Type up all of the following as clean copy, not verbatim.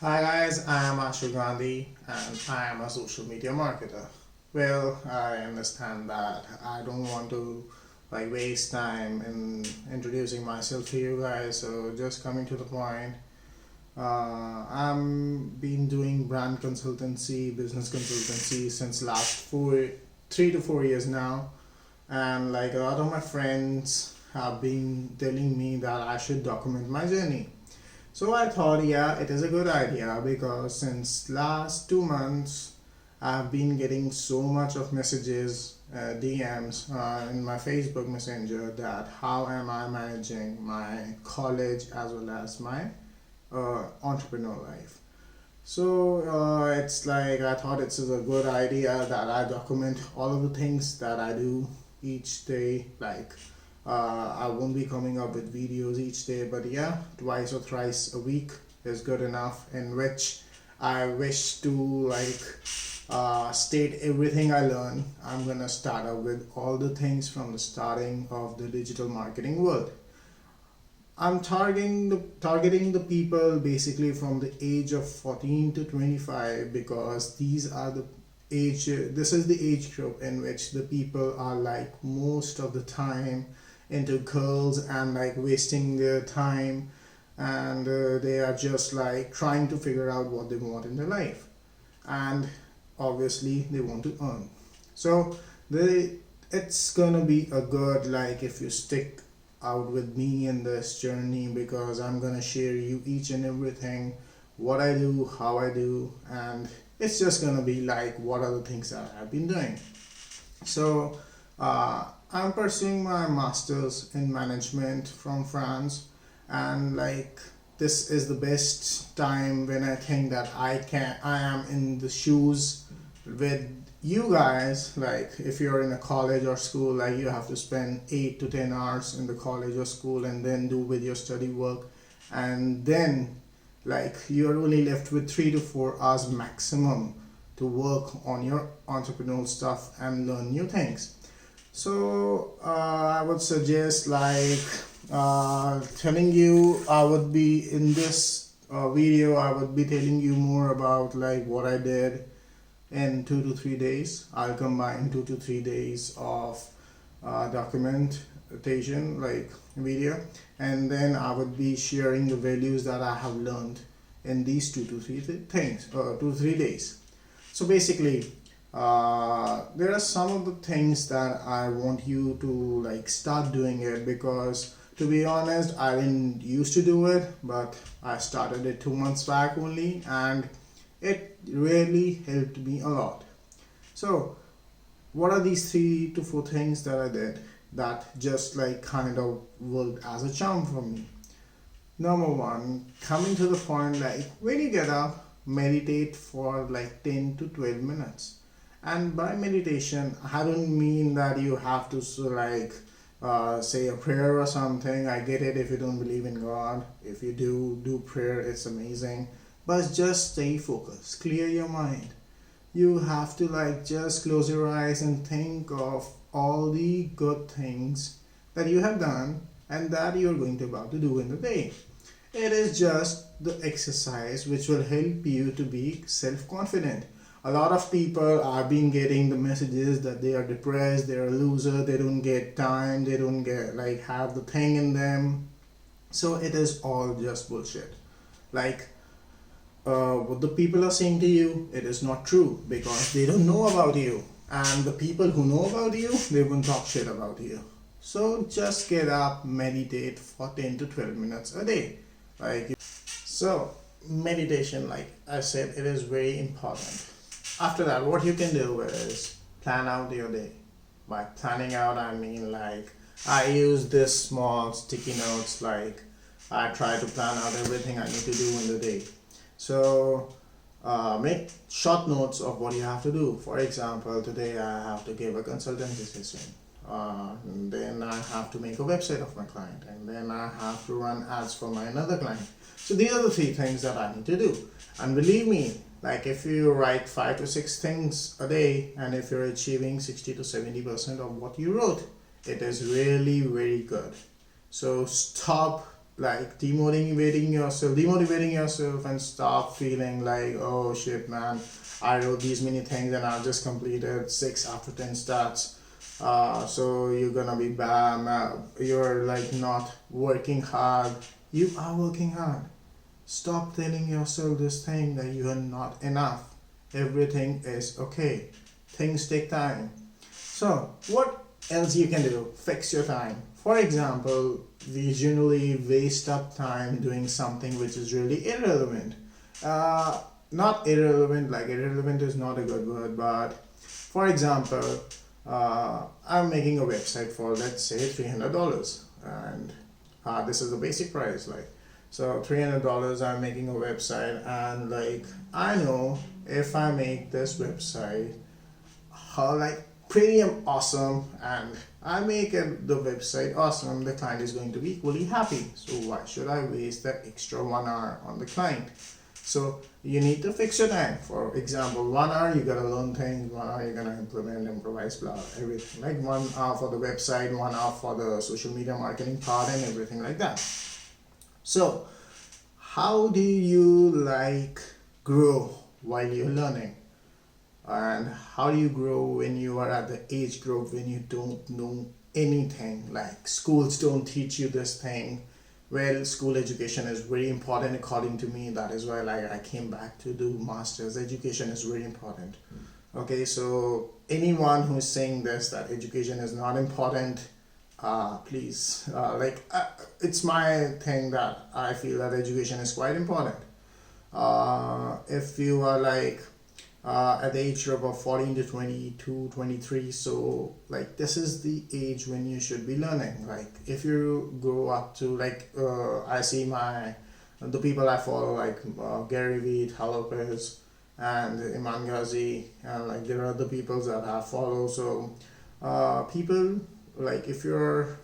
Hi guys, I am Ashu Gandhi and I am a social media marketer. Well, I understand that I don't want to waste time in introducing myself to you guys, so just coming to the point. I'm been doing brand consultancy, business consultancy since last 3 to 4 years now, and a lot of my friends have been telling me that I should document my journey. So I thought, yeah, it is a good idea because since last 2 months, I've been getting so much of messages, DMs in my Facebook Messenger that how am I managing my college as well as my entrepreneur life. So it's like I thought it's a good idea that I document all of the things that I do each day. I won't be coming up with videos each day, but yeah, twice or thrice a week is good enough. In which I wish to state everything I learn. I'm gonna start out with all the things from the starting of the digital marketing world. I'm targeting the people basically from the age of 14 to 25 because these are the age this is the age group in which the people are most of the time into girls and wasting their time, and they are just trying to figure out what they want in their life, and obviously they want to earn. So they it's gonna be a good if you stick out with me in this journey, because I'm gonna share you each and everything, what I do, how I do, and it's just gonna be what are the things that I've been doing. So I'm pursuing my master's in management from France, and this is the best time when I think that I am in the shoes with you guys. If you're in a college or school, you have to spend 8 to 10 hours in the college or school and then do with your study work, and then you're only left with 3 to 4 hours maximum to work on your entrepreneurial stuff and learn new things. So I would suggest telling you, I would be in this video, I would be telling you more about what I did in 2 to 3 days. I'll combine 2 to 3 days of documentation video, and then I would be sharing the values that I have learned in these 2 to 3 days. So basically, there are some of the things that I want you to start doing it, because to be honest, I didn't used to do it, but I started it 2 months back only, and it really helped me a lot. So what are these 3 to 4 things that I did that just kind of worked as a charm for me? Number one, coming to the point, when you get up, meditate for 10 to 12 minutes. And by meditation, I don't mean that you have to say a prayer or something. I get it if you don't believe in God. If you do prayer, it's amazing. But just stay focused, clear your mind. You have to just close your eyes and think of all the good things that you have done and that you're going to about to do in the day. It is just the exercise which will help you to be self-confident. A lot of people are being getting the messages that they are depressed, they're a loser, they don't get time, they don't get have the thing in them. So it is all just bullshit. Like what the people are saying to you, it is not true, because they don't know about you. And the people who know about you, they won't talk shit about you. So just get up, meditate for 10 to 12 minutes a day. So meditation, like I said, it is very important. After that, what you can do is plan out your day. By planning out, I mean I use this small sticky notes. I try to plan out everything I need to do in the day. So make short notes of what you have to do. For example, today I have to give a consultancy session. And then I have to make a website of my client, and then I have to run ads for my another client. So these are the 3 things that I need to do. And believe me, if you write 5 to 6 things a day, and if you're achieving 60 to 70% of what you wrote, it is really very good. So stop like demotivating yourself and stop feeling like, oh shit, man, I wrote these many things and I've just completed 6 out of 10 stats. So you're gonna be bad. You're like not working hard. You are working hard. Stop telling yourself this thing that you are not enough. Everything is okay. Things take time. So, what else you can do? Fix your time. For example, we generally waste up time doing something which is really irrelevant. Not irrelevant, like irrelevant is not a good word, but for example, I'm making a website for, let's say, $300, and this is the basic price. Like, so $300, I'm making a website, and like I know if I make this website, how like pretty awesome, and I make the website awesome, the client is going to be equally happy. So why should I waste that extra 1 hour on the client? So you need to fix your time. For example, 1 hour you gotta learn things, 1 hour you're gonna implement, improvise, blah, everything. Like 1 hour for the website, 1 hour for the social media marketing part, and everything like that. So how do you like grow while you're learning? And how do you grow when you are at the age group when you don't know anything? Like schools don't teach you this thing. Well, school education is very important according to me. That is why like I came back to do masters. Education is very important. Okay, so anyone who is saying this, that education is not important, please, it's my thing that I feel that education is quite important. If you are like at the age group of 14 to 22, 23, so like this is the age when you should be learning. Like if you grow up to like I see the people I follow, like Gary Vee, Tal Lopez, and Iman Ghazi, and like there are other people that I follow. So people, like if you're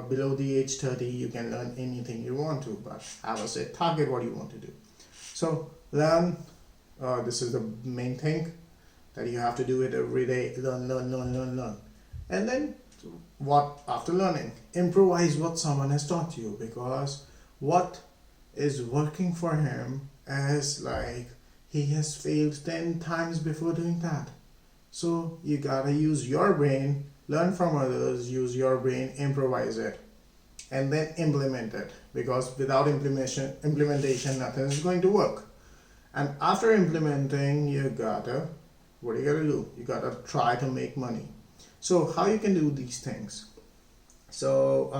below the age 30, you can learn anything you want to, but have a set target what you want to do. So learn. This is the main thing, that you have to do it every day. Learn. And then what after learning? Improvise what someone has taught you, because what is working for him is like he has failed 10 times before doing that. So you gotta use your brain, learn from others, use your brain, improvise it, and then implement it, because without implementation nothing is going to work. And after implementing, what do you gotta do? You gotta try to make money. So how you can do these things? So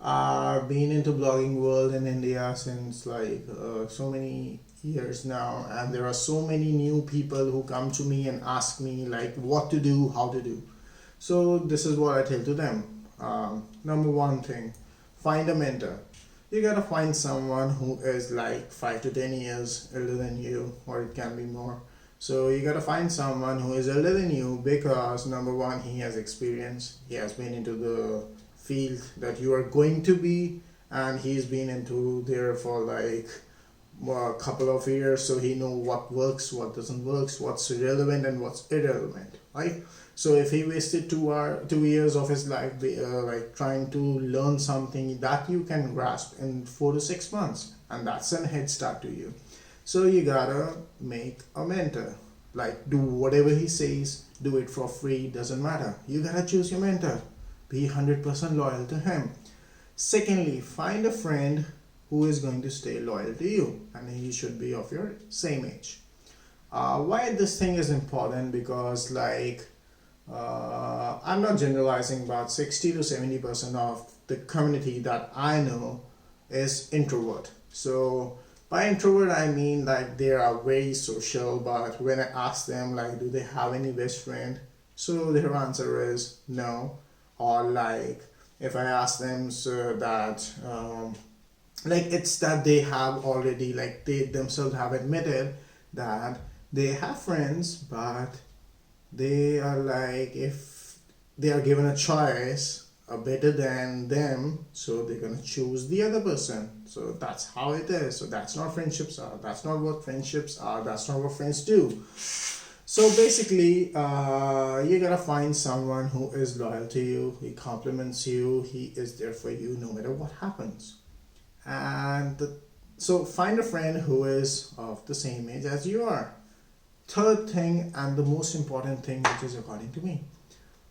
I've been into blogging world in India since like so many years now, and there are so many new people who come to me and ask me like what to do, how to do. So this is what I tell to them. Number one thing, find a mentor. You gotta find someone who is like 5 to 10 years older than you, or it can be more. So you gotta find someone who is older than you, because number one, he has experience, he has been into the field that you are going to be, and he's been into there for like a couple of years, so he know what works, what doesn't work, what's relevant and what's irrelevant, right? So if he wasted 2 years of his life like trying to learn something that you can grasp in 4 to 6 months, and that's a head start to you. So you gotta make a mentor. Like do whatever he says, do it for free, doesn't matter. You gotta choose your mentor. Be 100% loyal to him. Secondly, find a friend who is going to stay loyal to you, and he should be of your same age. Why this thing is important? Because like I'm not generalizing, but 60 to 70% of the community that I know is introvert. So by introvert I mean like they are very social, but when I ask them like do they have any best friend, so their answer is no. Or like if I ask them so that like it's that they have already, like they themselves have admitted that they have friends, but they are like, if they are given a choice better than them, so they're gonna choose the other person. So that's how it is. So that's not friendships are, that's not what friendships are, that's not what friends do. So basically you gotta find someone who is loyal to you, he compliments you, he is there for you no matter what happens. And so find a friend who is of the same age as you are. Third thing, and the most important thing, which is according to me,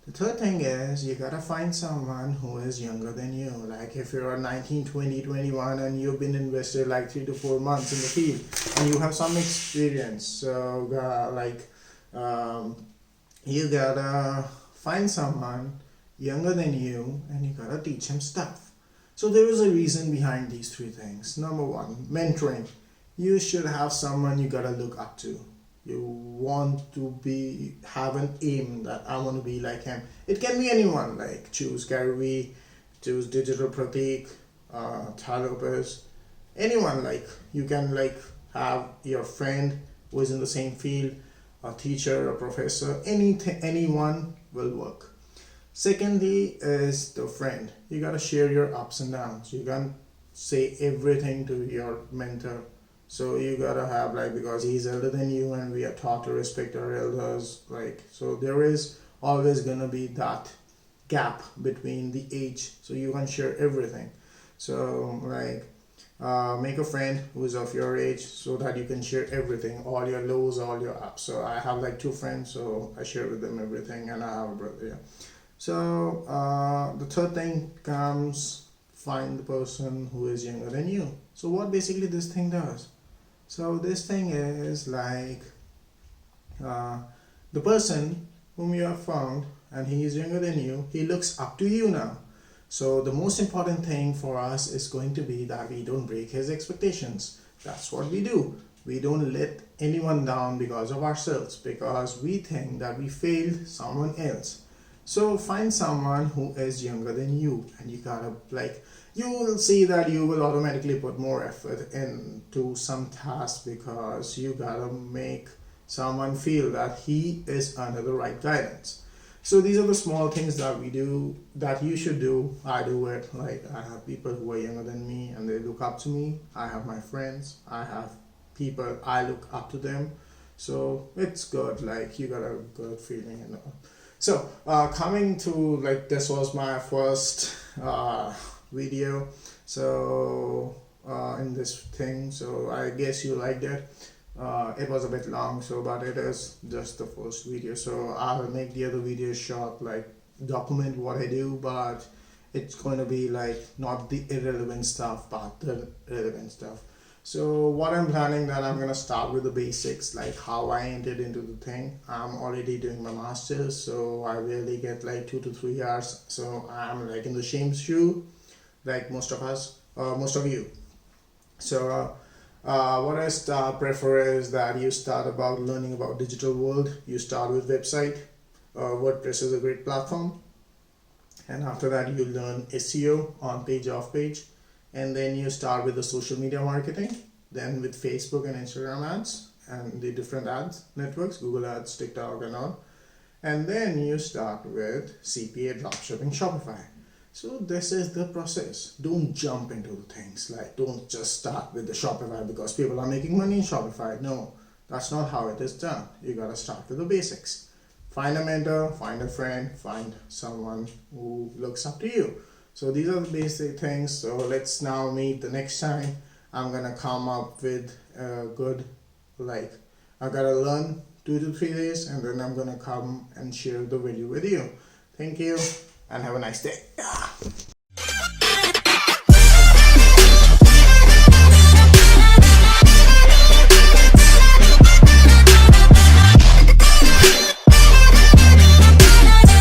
the third thing is you gotta find someone who is younger than you. Like if you're 19, 20, 21 and you've been invested like 3 to 4 months in the field and you have some experience. So you gotta find someone younger than you and you gotta teach him stuff. So there is a reason behind these three things. Number one, mentoring. You should have someone you gotta look up to. You want to have an aim that I want to be like him. It can be anyone, like choose Gary Vee, choose Digital Pratik, Tai Lopez, anyone. Like you can like have your friend who is in the same field, a teacher, a professor, anyone will work. Secondly is the friend. You gotta share your ups and downs. You can't say everything to your mentor. So you gotta have like, because he's elder than you and we are taught to respect our elders, like, so there is always gonna be that gap between the age, so you can share everything. So like make a friend who's of your age so that you can share everything, all your lows, all your ups. So I have like 2 friends, so I share with them everything, and I have a brother. Yeah. So the third thing comes, find the person who is younger than you. So what basically this thing does? So this thing is like the person whom you have found and he is younger than you, he looks up to you now. So the most important thing for us is going to be that we don't break his expectations. That's what we do. We don't let anyone down because of ourselves, because we think that we failed someone else. So find someone who is younger than you, and you gotta like, you will see that you will automatically put more effort into some task because you gotta make someone feel that he is under the right guidance. So these are the small things that we do, that you should do. I do it. Like I have people who are younger than me and they look up to me. I have my friends. I have people I look up to them. So it's good. Like you got a good feeling, you know. So coming to like, this was my first video. So in this thing, so I guess you liked it. It was a bit long, so but it is just the first video. So I'll make the other videos short, like document what I do, but it's going to be like not the irrelevant stuff, but the relevant stuff. So what I'm planning, that I'm gonna start with the basics, like how I entered into the thing. I'm already doing my masters, so I really get like 2 to 3 hours. So I'm like in the same shoe, like most of us, most of you. So what I prefer is that you start about learning about digital world. You start with website. WordPress is a great platform, and after that you learn SEO, on page, off page, and then you start with the social media marketing, then with Facebook and Instagram ads and the different ads networks, Google Ads, TikTok and all, and then you start with CPA, dropshipping, Shopify. So this is the process. Don't jump into the things, like don't just start with the Shopify because people are making money in Shopify. No, that's not how it is done. You gotta start with the basics. Find a mentor, find a friend, find someone who looks up to you. So these are the basic things. So let's now meet the next time. I'm gonna come up with a good, like, I gotta learn 2 to 3 days, and then I'm gonna come and share the video with you. Thank you and have a nice day.